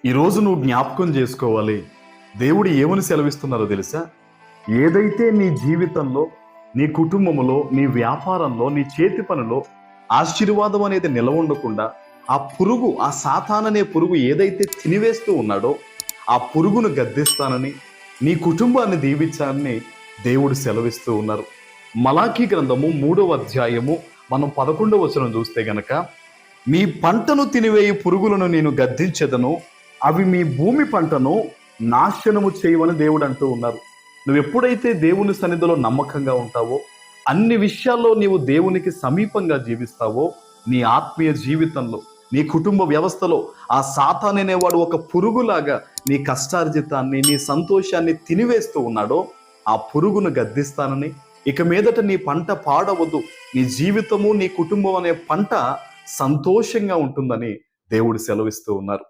ఈరోజు నువ్వు జ్ఞాపకం చేసుకోవాలి. దేవుడు ఏమని సెలవిస్తున్నారో తెలుసా? ఏదైతే నీ జీవితంలో, నీ కుటుంబంలో, నీ వ్యాపారంలో, నీ చేతి పనిలో ఆశీర్వాదం అనేది నిలవండకుండా ఆ పురుగు, ఆ సాతాననే పురుగు ఏదైతే తినివేస్తూ ఉన్నాడో ఆ పురుగును గద్దిస్తానని, నీ కుటుంబాన్ని దీవించాలని దేవుడు సెలవిస్తూ ఉన్నారు. మలాకీ గ్రంథము 3వ అధ్యాయము మనం 11వ వచనం చూస్తే గనక, మీ పంటను తినివేయి పురుగులను నేను గద్దించెదను, అవి మీ భూమి పంటను నాశనము చేయమని దేవుడు అంటూ ఉన్నారు. నువ్వు ఎప్పుడైతే దేవుని సన్నిధిలో నమ్మకంగా ఉంటావో, అన్ని విషయాల్లో నీవు దేవునికి సమీపంగా జీవిస్తావో, నీ ఆత్మీయ జీవితంలో, నీ కుటుంబ వ్యవస్థలో ఆ సాతాననేవాడు ఒక పురుగులాగా నీ కష్టార్జితాన్ని, నీ సంతోషాన్ని తినివేస్తూ ఉన్నాడో, ఆ పురుగును గద్దిస్తానని, ఇక మీదట నీ పంట పాడవద్దు, నీ జీవితము, నీ కుటుంబం అనే పంట సంతోషంగా ఉంటుందని దేవుడు సెలవిస్తూ ఉన్నారు.